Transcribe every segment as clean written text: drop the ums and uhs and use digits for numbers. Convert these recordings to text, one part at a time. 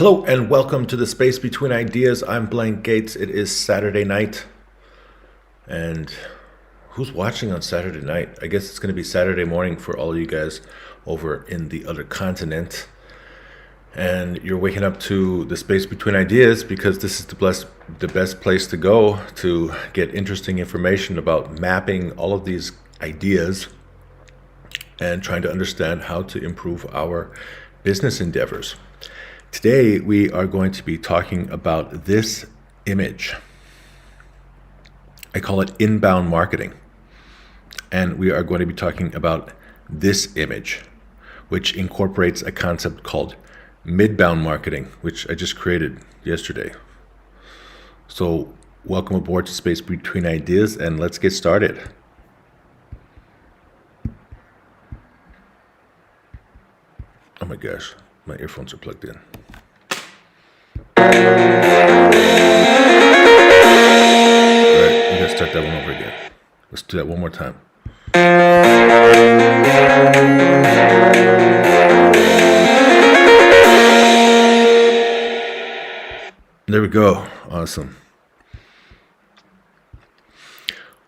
Hello and welcome to the Space Between Ideas. I'm Blaine Gates. It is Saturday night. And who's watching on Saturday night? I guess it's going to be Saturday morning for all you guys over in the other continent. And you're waking up to the Space Between Ideas because this is the best place to go to get interesting information about mapping all of these ideas and trying to understand how to improve our business endeavors. Today, we are going to be talking about this image. I call it inbound marketing. And we are going to be talking about this image, which incorporates a concept called midbound marketing, which I just created yesterday. So welcome aboard to Space Between Ideas, and let's get started. Oh my gosh, my earphones are plugged in. Alright, we gotta start that one over again. Let's do that one more time. There we go. Awesome.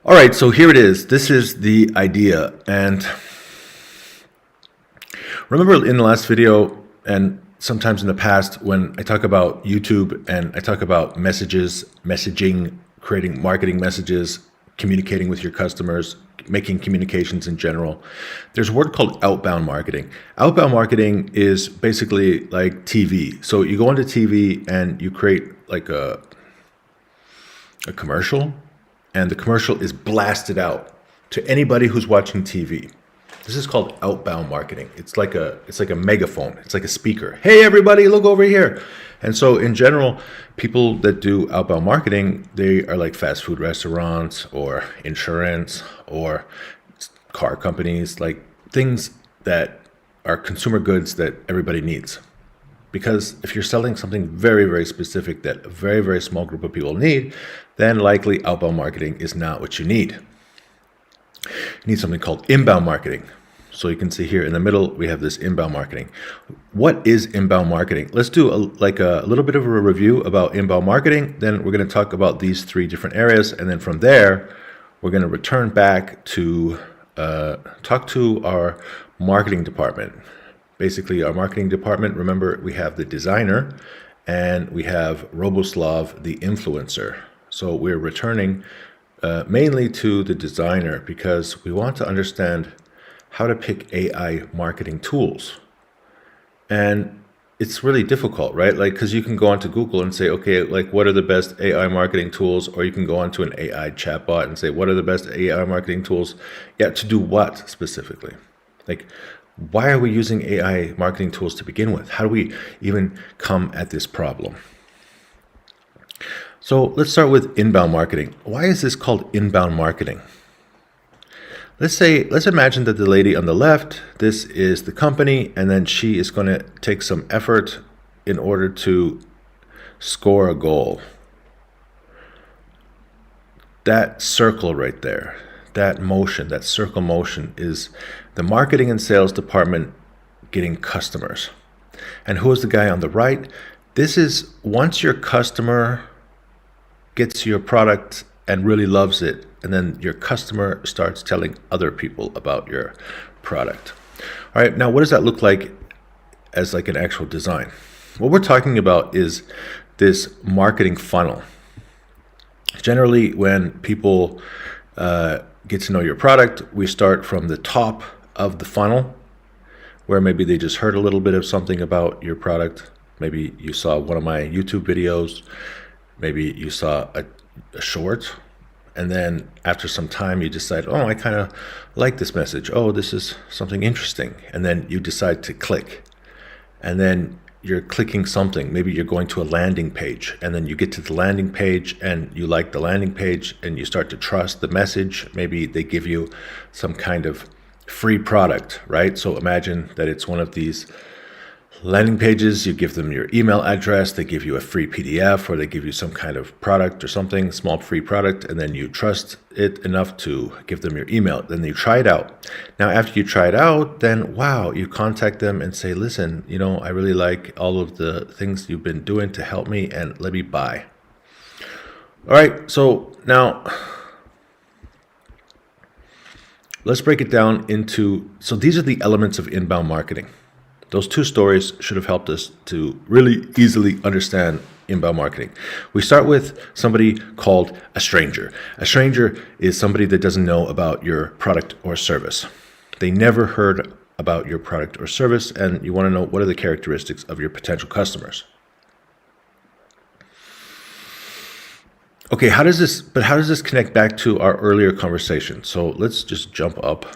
Alright, so here it is. This is the idea. And remember in the last video and sometimes in the past when I talk about YouTube and I talk about messaging, creating marketing messages, communicating with your customers, making communications in general, there's a word called outbound marketing. Outbound marketing is basically like TV. So you go onto TV and you create like a commercial, and the commercial is blasted out to anybody who's watching TV. This is called outbound marketing. It's like a megaphone. It's like a speaker. Hey, everybody, look over here. And so in general, people that do outbound marketing, they are like fast food restaurants or insurance or car companies, like things that are consumer goods that everybody needs. Because if you're selling something very, very specific that a very, very small group of people need, then likely outbound marketing is not what you need. You need something called inbound marketing. So you can see here in the middle, we have this inbound marketing. What is inbound marketing? Let's do a little bit of a review about inbound marketing. Then we're going to talk about these three different areas. And then from there, we're going to return back to talk to our marketing department. Basically, our marketing department, remember, we have the designer and we have Roboslav, the influencer. So we're returning mainly to the designer because we want to understand how to pick AI marketing tools. And it's really difficult, right? Like, because you can go onto Google and say, okay, like what are the best AI marketing tools? Or you can go onto an AI chatbot and say, what are the best AI marketing tools? Yeah, to do what specifically? Like, why are we using AI marketing tools to begin with? How do we even come at this problem? So let's start with inbound marketing. Why is this called inbound marketing? Let's imagine that the lady on the left, this is the company, and then she is going to take some effort in order to score a goal. That circle right there, that motion, that circle motion is the marketing and sales department getting customers. And who is the guy on the right? This is once your customer gets your product and really loves it, and then your customer starts telling other people about your product. All right, now what does that look like as like an actual design? What we're talking about is this marketing funnel. Generally, when people get to know your product, we start from the top of the funnel, where maybe they just heard a little bit of something about your product. Maybe you saw one of my YouTube videos. Maybe you saw a short, and then after some time you decide, oh, I kind of like this message. Oh, this is something interesting. And then you decide to click. And then you're clicking something. Maybe you're going to a landing page, and then you get to the landing page and you like the landing page and you start to trust the message. Maybe they give you some kind of free product, right? So imagine that it's one of these Landing pages, you give them your email address, they give you a free PDF, or they give you some kind of product or something, small free product, and then you trust it enough to give them your email. Then you try it out. Now, after you try it out, then wow, you contact them and say, listen, I really like all of the things you've been doing to help me, and let me buy. All right, so now let's break it down into, so these are the elements of inbound marketing. Those two stories should have helped us to really easily understand inbound marketing. We start with somebody called a stranger. A stranger is somebody that doesn't know about your product or service. They never heard about your product or service, and you want to know what are the characteristics of your potential customers. Okay, how does this connect back to our earlier conversation? So let's just jump up.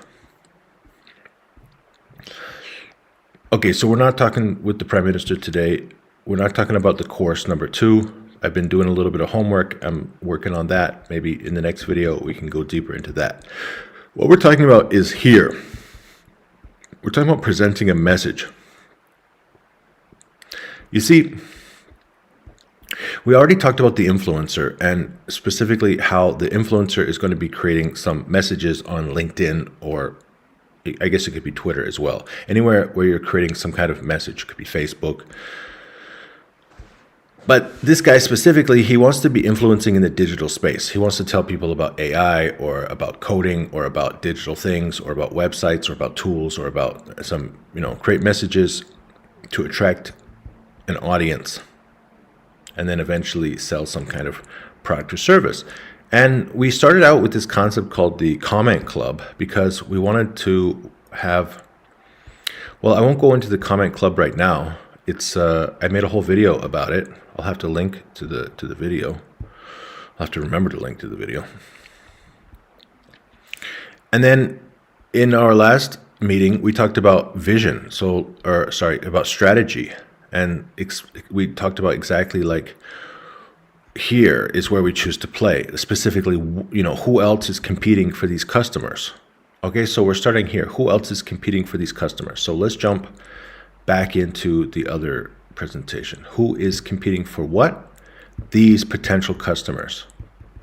Okay, so we're not talking with the Prime Minister today. We're not talking about the course number 2. I've been doing a little bit of homework. I'm working on that. Maybe in the next video, we can go deeper into that. What we're talking about is here. We're talking about presenting a message. You see, we already talked about the influencer, and specifically how the influencer is going to be creating some messages on LinkedIn, or I guess it could be Twitter as well. Anywhere where you're creating some kind of message. It could be Facebook. But this guy specifically, he wants to be influencing in the digital space. He wants to tell people about AI, or about coding, or about digital things, or about websites, or about tools, or about some, create messages to attract an audience, and then eventually sell some kind of product or service. And we started out with this concept called the comment club because we wanted to have, well, I won't go into the comment club right now. It's I made a whole video about it. I'll have to link to the video. I'll have to remember to link to the video. And then in our last meeting, we talked about vision. About strategy. And we talked about exactly like, here is where we choose to play. Specifically, who else is competing for these customers? Okay, so we're starting here. Who else is competing for these customers? So let's jump back into the other presentation. Who is competing for what? These potential customers.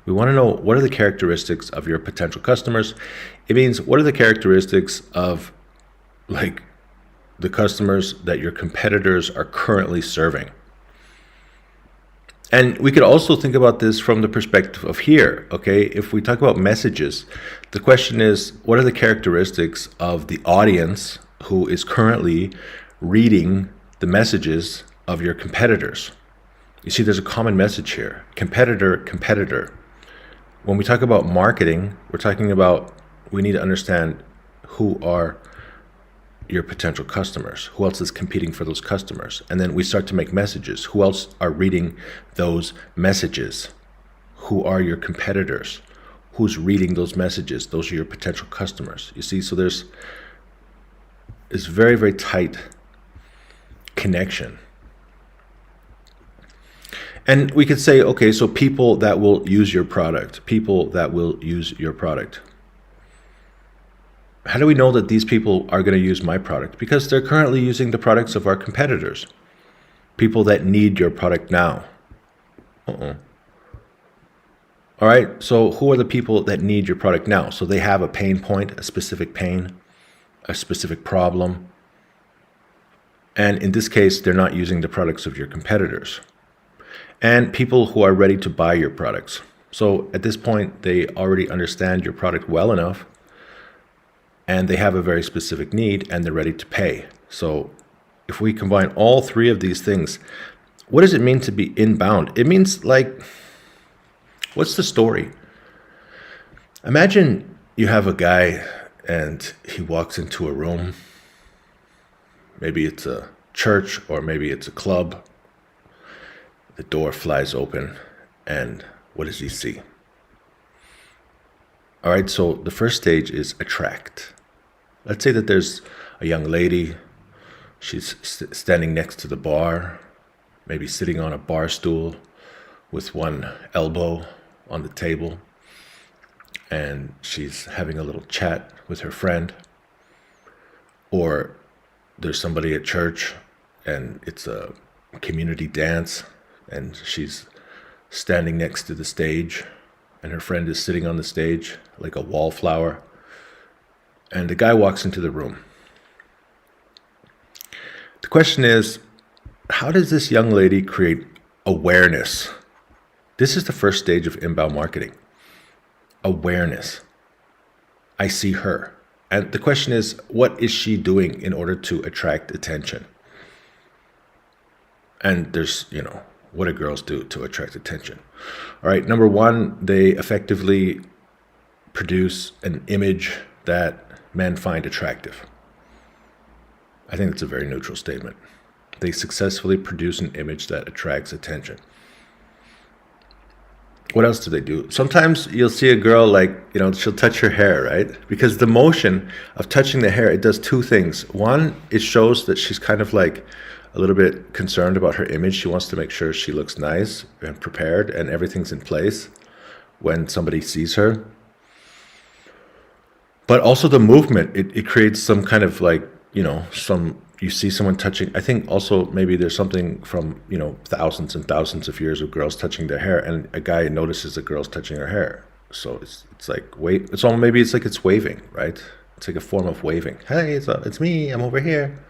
We want to know, what are the characteristics of your potential customers? It means, what are the characteristics of like the customers that your competitors are currently serving? And we could also think about this from the perspective of here, okay? If we talk about messages, the question is, what are the characteristics of the audience who is currently reading the messages of your competitors? You see, there's a common message here. Competitor. When we talk about marketing, we're talking about, we need to understand who are your potential customers. Who else is competing for those customers? And then we start to make messages. Who else are reading those messages? Who are your competitors? Who's reading those messages? Those are your potential customers. You see, so there's this very, very tight connection. And we could say, okay, so people that will use your product, How do we know that these people are going to use my product? Because they're currently using the products of our competitors. People that need your product now. All right, so who are the people that need your product now? So they have a pain point, a specific pain, a specific problem. And in this case, they're not using the products of your competitors. And people who are ready to buy your products. So at this point, they already understand your product well enough, and they have a very specific need, and they're ready to pay. So if we combine all three of these things, what does it mean to be inbound? It means, like, what's the story? Imagine you have a guy and he walks into a room. Maybe it's a church or maybe it's a club. The door flies open, and what does he see? All right, so the first stage is attract. Let's say that there's a young lady. She's standing next to the bar, maybe sitting on a bar stool with one elbow on the table, and she's having a little chat with her friend. Or there's somebody at church, and it's a community dance, and she's standing next to the stage, and her friend is sitting on the stage like a wallflower, and the guy walks into the room. The question is, how does this young lady create awareness? This is the first stage of inbound marketing. Awareness. I see her. And the question is, what is she doing in order to attract attention? And there's, what do girls do to attract attention? All right, number one, they effectively produce an image that men find attractive. I think that's a very neutral statement. They successfully produce an image that attracts attention. What else do they do? Sometimes you'll see a girl she'll touch her hair, right? Because the motion of touching the hair, it does two things. One, it shows that she's kind of like a little bit concerned about her image. She wants to make sure she looks nice and prepared and everything's in place when somebody sees her. But also the movement, it creates some kind of you see someone touching. I think also maybe there's something from, thousands and thousands of years of girls touching their hair, and a guy notices a girl's touching her hair. So it's like maybe it's like it's waving, right? It's like a form of waving. Hey, it's me, I'm over here.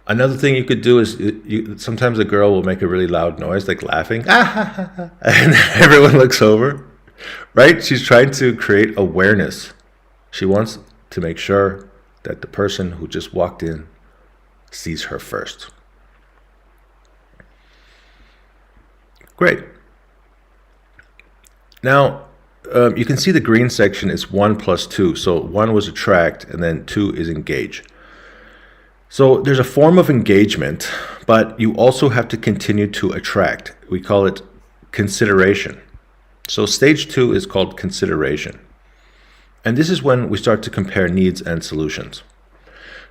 Another thing you could do is sometimes a girl will make a really loud noise, like laughing, and everyone looks over, right? She's trying to create awareness. She wants to make sure that the person who just walked in sees her first. Great. Now, you can see the green section is 1 plus 2. So 1 was attract, and then 2 is engage. So there's a form of engagement, but you also have to continue to attract. We call it consideration. So stage 2 is called consideration. And this is when we start to compare needs and solutions.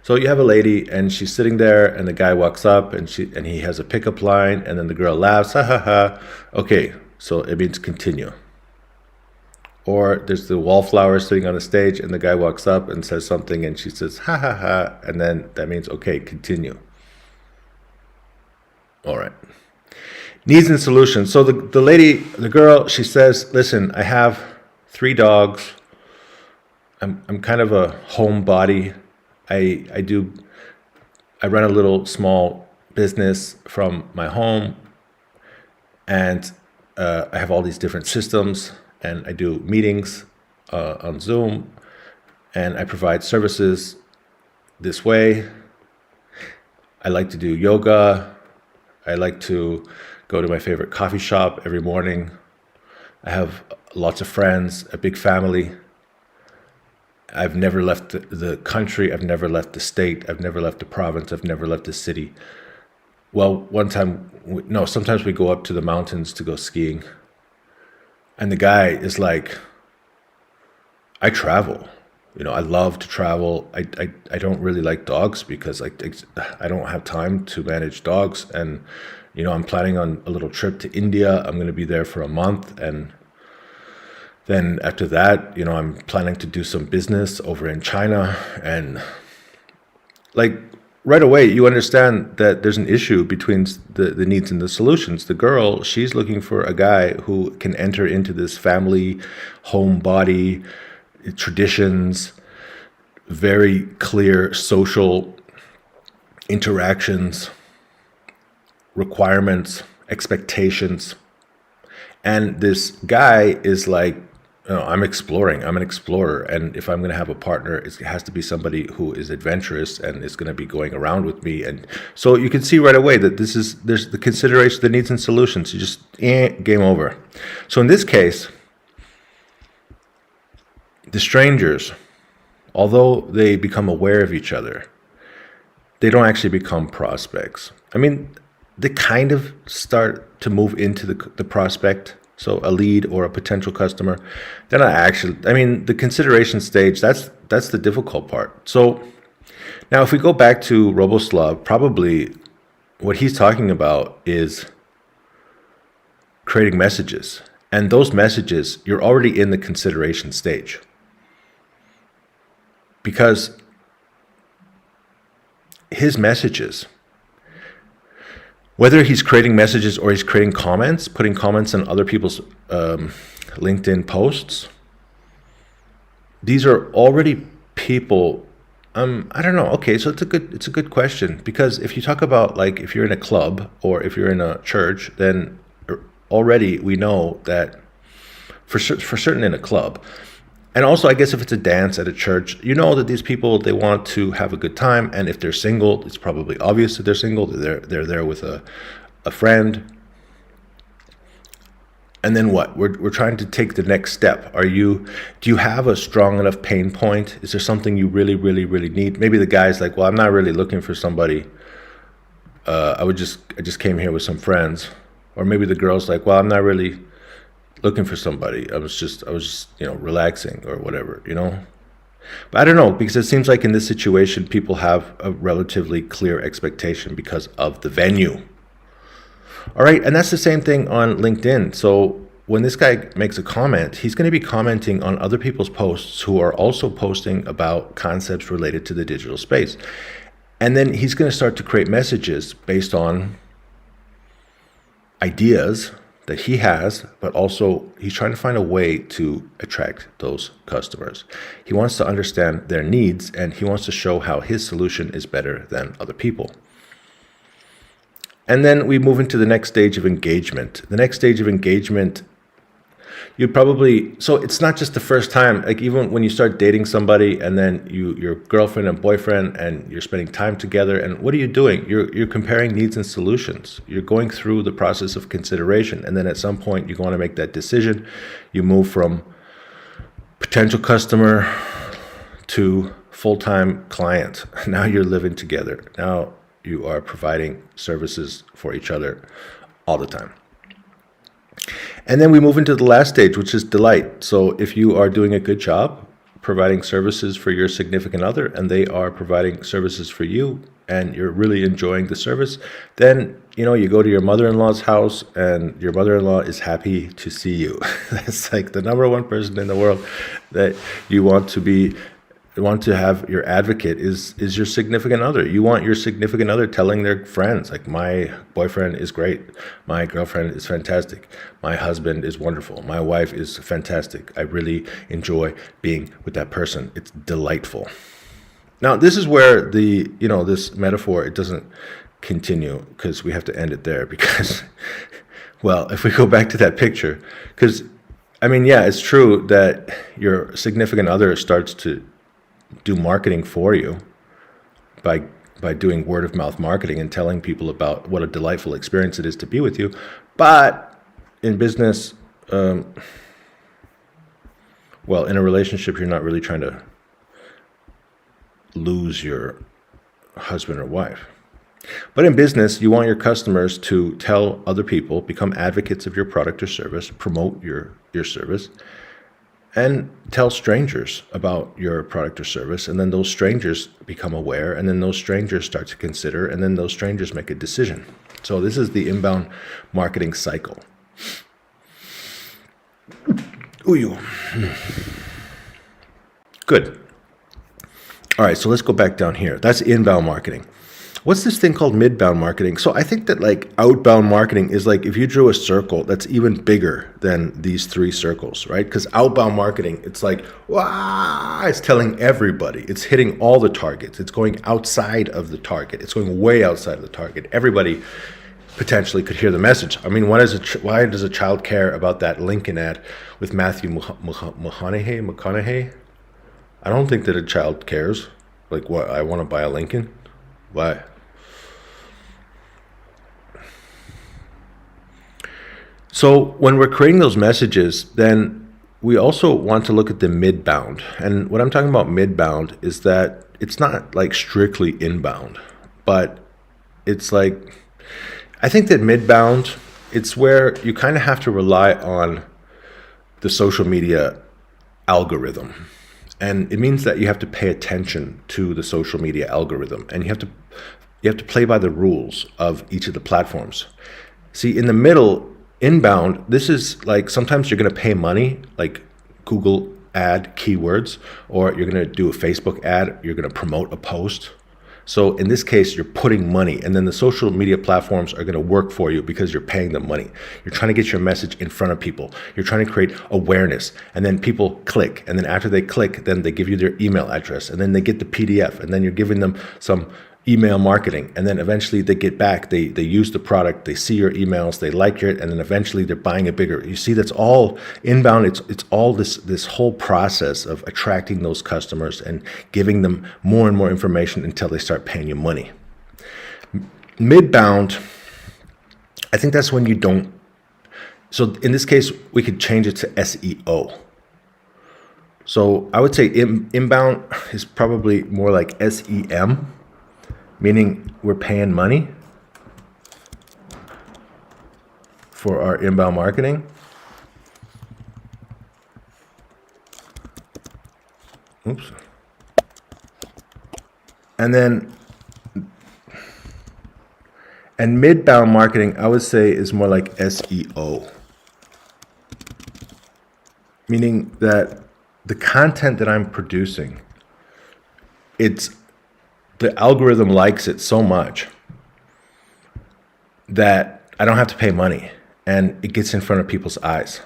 So you have a lady and she's sitting there and the guy walks up and he has a pickup line and then the girl laughs, ha ha ha. Okay, so it means continue. Or there's the wallflower sitting on the stage and the guy walks up and says something and she says, ha ha ha. And then that means, okay, continue. All right. Needs and solutions. So the girl, she says, listen, I have 3 dogs. I'm kind of a homebody. I run a little small business from my home, and I have all these different systems, and I do meetings on Zoom, and I provide services this way. I like to do yoga. I like to go to my favorite coffee shop every morning. I have lots of friends, a big family. I've never left the country. I've never left the state. I've never left the province. I've never left the city. Well, sometimes we go up to the mountains to go skiing. And the guy is like, I travel. I love to travel. I don't really like dogs because I don't have time to manage dogs. And, I'm planning on a little trip to India. I'm going to be there for a month. And then after that, I'm planning to do some business over in China. And right away, you understand that there's an issue between the needs and the solutions. The girl, she's looking for a guy who can enter into this family, homebody, traditions, very clear social interactions, requirements, expectations. And this guy is like, I'm exploring. I'm an explorer. And if I'm going to have a partner, it has to be somebody who is adventurous and is going to be going around with me. And so you can see right away that there's the consideration, the needs and solutions. You just, game over. So in this case, the strangers, although they become aware of each other, they don't actually become prospects. I mean, they kind of start to move into the prospect. So a lead or a potential customer. Then the consideration stage, that's the difficult part. So now if we go back to Roboslav, probably what he's talking about is creating messages. And those messages, you're already in the consideration stage. Because his messages, whether he's creating messages or he's creating comments, putting comments on other people's LinkedIn posts, these are already people. I don't know. Okay, so it's a good question, because if you talk about, like, if you're in a club or if you're in a church, then already we know that for certain in a club, and also I guess if it's a dance at a church, you know that these people, they want to have a good time, and if they're single, it's probably obvious that they're single. They're there with a friend. And then what? We're trying to take the next step. Do you have a strong enough pain point? Is there something you really, really, really need? Maybe the guy's like, well, I'm not really looking for somebody. I just came here with some friends. Or maybe the girl's like, well, I'm not really looking for somebody. I was just, relaxing or whatever, But I don't know, because it seems like in this situation, people have a relatively clear expectation because of the venue. All right, and that's the same thing on LinkedIn. So when this guy makes a comment, he's going to be commenting on other people's posts who are also posting about concepts related to the digital space. And then he's going to start to create messages based on ideas that he has, but also he's trying to find a way to attract those customers. He wants to understand their needs, and he wants to show how his solution is better than other people. And then we move into the next stage of engagement. The next stage of engagement, so it's not just the first time. Like, even when you start dating somebody, and then you're girlfriend and boyfriend, and you're spending time together, and what are you doing? You're comparing needs and solutions. You're going through the process of consideration, and then at some point you want to make that decision. You move from potential customer to full-time client. Now you're living together. Now you are providing services for each other all the time. And then we move into the last stage, which is delight. So if you are doing a good job providing services for your significant other, and they are providing services for you, and you're really enjoying the service, then you go to your mother-in-law's house, and your mother-in-law is happy to see you. That's like the number one person in the world that you want to have your advocate is your significant other. You want your significant other telling their friends, like, my boyfriend is great, my girlfriend is fantastic, my husband is wonderful, my wife is fantastic, I really enjoy being with that person, it's delightful. Now, this is where this metaphor, it doesn't continue, because we have to end it there, because well, if we go back to that picture, because it's true that your significant other starts to do marketing for you by doing word of mouth marketing and telling people about what a delightful experience it is to be with you. But in business, in a relationship, you're not really trying to lose your husband or wife. But in business, you want your customers to tell other people, become advocates of your product or service, promote your service, and tell strangers about your product or service, and then those strangers become aware, and then those strangers start to consider, and then those strangers make a decision. So this is the inbound marketing cycle. Ooh. Good. All right, so let's go back down here. That's inbound marketing. What's this thing called midbound marketing? So I think that, like, outbound marketing is like if you drew a circle that's even bigger than these three circles, right? Because outbound marketing, it's like, wow, it's telling everybody. It's hitting all the targets. It's going outside of the target. It's going way outside of the target. Everybody potentially could hear the message. Why does a child care about that Lincoln ad with Matthew McConaughey? I don't think that a child cares. Like, what, I want to buy a Lincoln? Why? So when we're creating those messages, then we also want to look at the midbound. And what I'm talking about midbound is that it's not like strictly inbound, but it's like, I think that midbound, it's where you kind of have to rely on the social media algorithm. And it means that you have to pay attention to the social media algorithm, and you have to play by the rules of each of the platforms. See, in the middle, inbound, this is like, sometimes you're going to pay money, like Google ad keywords, or you're going to do a Facebook ad, you're going to promote a post. So in this case, you're putting money, and then the social media platforms are going to work for you because you're paying them money. You're trying to get your message in front of people. You're trying to create awareness, and then people click. And then after they click, then they give you their email address, and then they get the PDF, and then you're giving them some email marketing, and then eventually they get back, they use the product, they see your emails, they like it, and then eventually they're buying it bigger. You see, that's all inbound. It's all this whole process of attracting those customers and giving them more and more information until they start paying you money. Midbound, I think that's when you don't. So in this case, we could change it to SEO. So I would say inbound is probably more like SEM, meaning we're paying money for our inbound marketing. Oops. And midbound marketing, I would say, is more like SEO, meaning that the content that I'm producing, the algorithm likes it so much that I don't have to pay money, and it gets in front of people's eyes.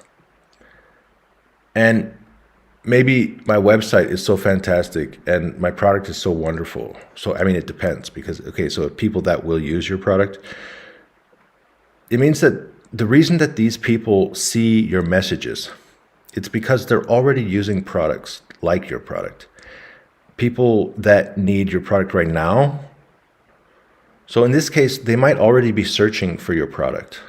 And maybe my website is so fantastic and my product is so wonderful. So, I mean, it depends because, okay, so people that will use your product, it means that the reason that these people see your messages, it's because they're already using products like your product. People that need your product right now. So in this case, they might already be searching for your product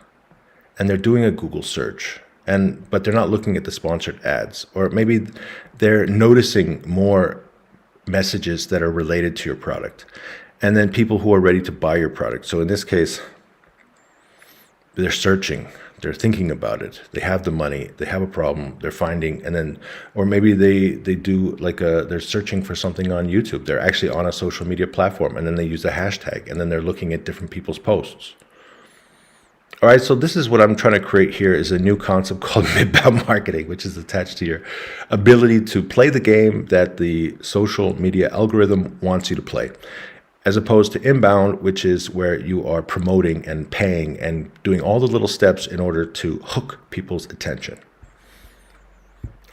and they're doing a Google search, but they're not looking at the sponsored ads, or maybe they're noticing more messages that are related to your product, and then people who are ready to buy your product. So in this case, they're searching, they're thinking about it, they have the money, they have a problem, they're finding, and then, or maybe they do like they're searching for something on YouTube. They're actually on a social media platform, and then they use a hashtag, and then they're looking at different people's posts. All right, so this is what I'm trying to create here, is a new concept called midbound marketing, which is attached to your ability to play the game that the social media algorithm wants you to play, as opposed to inbound, which is where you are promoting and paying and doing all the little steps in order to hook people's attention.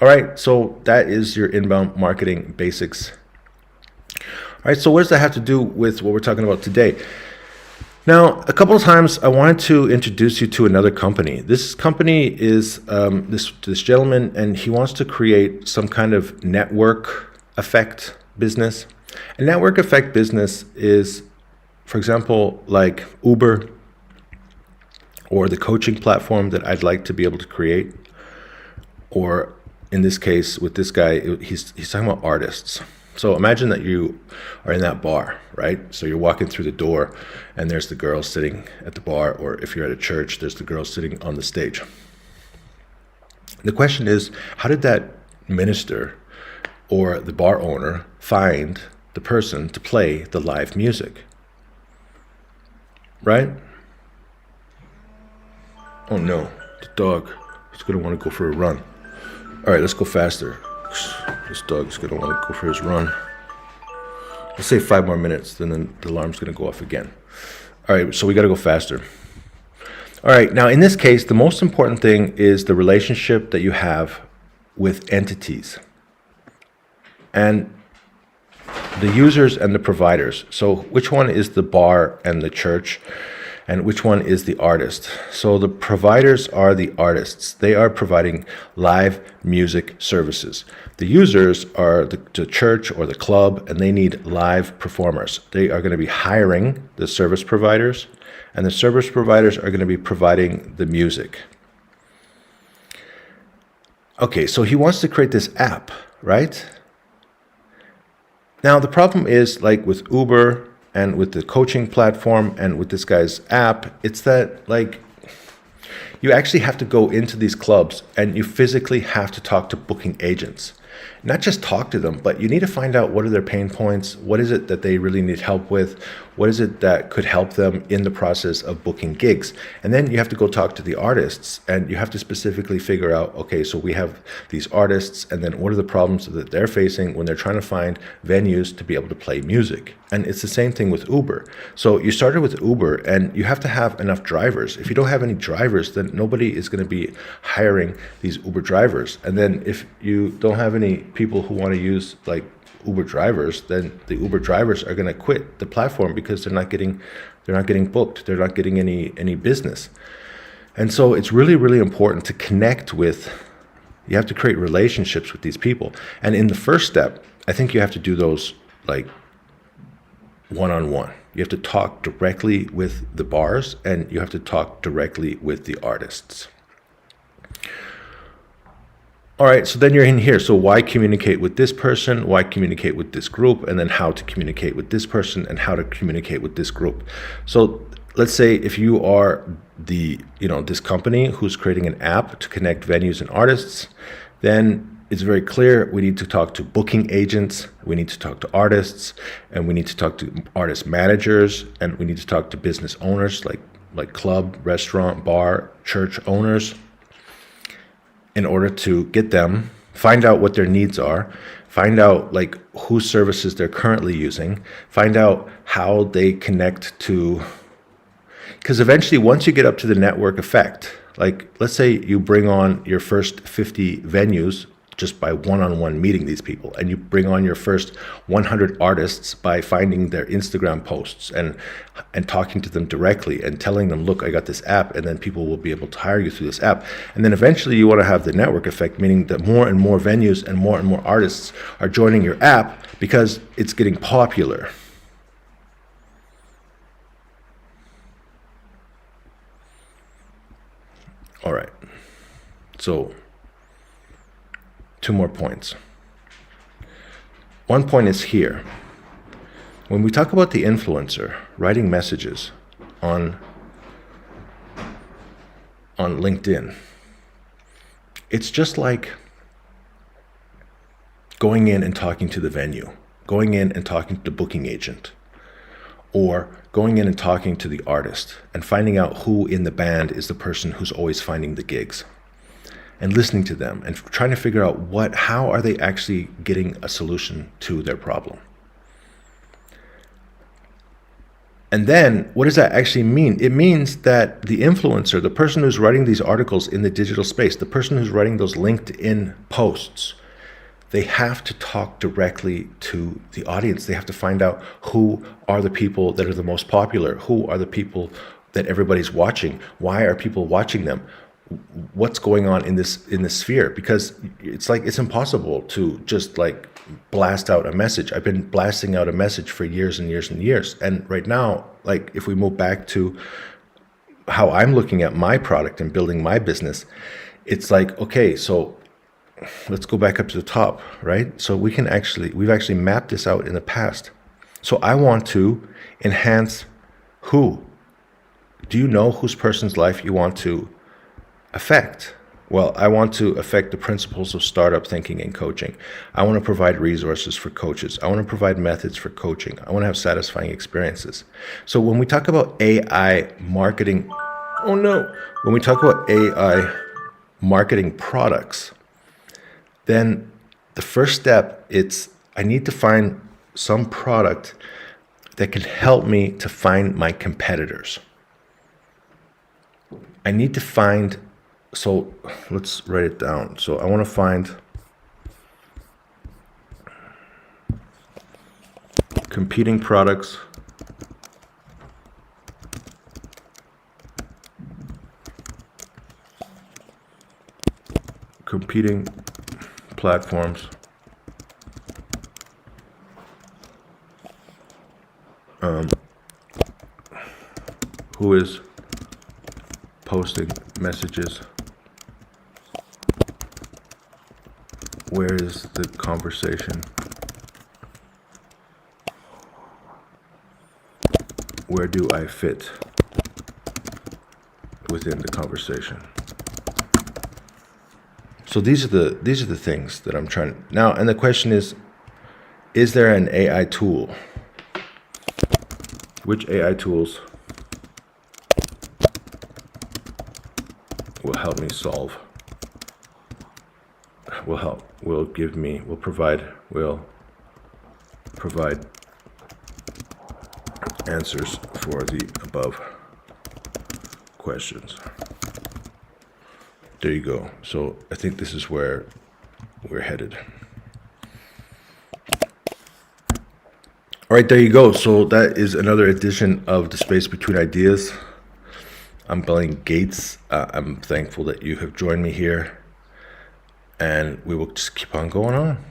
All right, so that is your inbound marketing basics. All right, so what does that have to do with what we're talking about today? Now, a couple of times I wanted to introduce you to another company. This company is this gentleman, and he wants to create some kind of network effect business. A network effect business is, for example, like Uber or the coaching platform that I'd like to be able to create. Or in this case, with this guy, he's talking about artists. So imagine that you are in that bar, right? So you're walking through the door and there's the girl sitting at the bar, or if you're at a church, there's the girl sitting on the stage. The question is, how did that minister or the bar owner find the person to play the live music? Right? Oh no, the dog is going to want to go for a run. All right, let's go faster. This dog's going to want to go for his run. Let's say 5 more minutes, then the alarm's going to go off again. All right, so we got to go faster. All right, now in this case, the most important thing is the relationship that you have with entities and the users and the providers. So which one is the bar and the church, and which one is the artist? So the providers are the artists. They are providing live music services. The users are the church or the club, and they need live performers. They are going to be hiring the service providers, and the service providers are going to be providing the music. Okay, so he wants to create this app, right? Now the problem is, like with Uber and with the coaching platform and with this guy's app, it's that like you actually have to go into these clubs and you physically have to talk to booking agents. Not just talk to them, but you need to find out what are their pain points, what is it that they really need help with, what is it that could help them in the process of booking gigs. And then you have to go talk to the artists, and you have to specifically figure out, okay, so we have these artists, and then what are the problems that they're facing when they're trying to find venues to be able to play music. And it's the same thing with Uber. So you started with Uber, and you have to have enough drivers. If you don't have any drivers, then nobody is going to be hiring these Uber drivers. And then if you don't have any people who want to use like Uber drivers, then the Uber drivers are going to quit the platform because they're not getting booked. They're not getting any business. And so it's really, really important to connect with. You have to create relationships with these people. And in the first step, I think you have to do those like one-on-one. You have to talk directly with the bars, and you have to talk directly with the artists. All right, so then you're in here. So why communicate with this person? Why communicate with this group? And then how to communicate with this person and how to communicate with this group. So let's say if you are this company who's creating an app to connect venues and artists, then it's very clear we need to talk to booking agents, we need to talk to artists, and we need to talk to artist managers, and we need to talk to business owners like club, restaurant, bar, church owners, in order to get them, find out what their needs are, find out like whose services they're currently using, find out how they connect to, because eventually once you get up to the network effect, like let's say you bring on your first 50 venues just by one-on-one meeting these people, and you bring on your first 100 artists by finding their Instagram posts and talking to them directly and telling them, look, I got this app, and then people will be able to hire you through this app. And then eventually you want to have the network effect, meaning that more and more venues and more artists are joining your app because it's getting popular. All right, so 2 more points. One point is here. When we talk about the influencer writing messages on LinkedIn, it's just like going in and talking to the venue, going in and talking to the booking agent, or going in and talking to the artist and finding out who in the band is the person who's always finding the gigs, and listening to them and trying to figure out how are they actually getting a solution to their problem. And then what does that actually mean? It means that the influencer, the person who's writing these articles in the digital space, the person who's writing those LinkedIn posts, they have to talk directly to the audience. They have to find out who are the people that are the most popular, who are the people that everybody's watching, why are people watching them, what's going on in this sphere, because it's impossible to just like blast out a message. I've been blasting out a message for years and years and years. And right now, like if we move back to how I'm looking at my product and building my business, it's like, okay, so let's go back up to the top, right? So we've actually mapped this out in the past. So I want to enhance who? Do you know whose person's life you want to affect? Well, I want to affect the principles of startup thinking and coaching. I want to provide resources for coaches. I want to provide methods for coaching. I want to have satisfying experiences. So when we talk about AI marketing, when we talk about AI marketing products, then the first step, I need to find some product that can help me to find my competitors. I need to find, so let's write it down. So I want to find competing products competing platforms who is posting messages, where is the conversation, where do I fit within the conversation. So these are the things that I'm trying now. And the question is there an AI tool? Which AI tools will help me solve? Will provide answers for the above questions. There you go. So I think this is where we're headed. All right, there you go. So that is another edition of The Space Between Ideas. I'm Blaine Gates. I'm thankful that you have joined me here, and we will just keep on going on.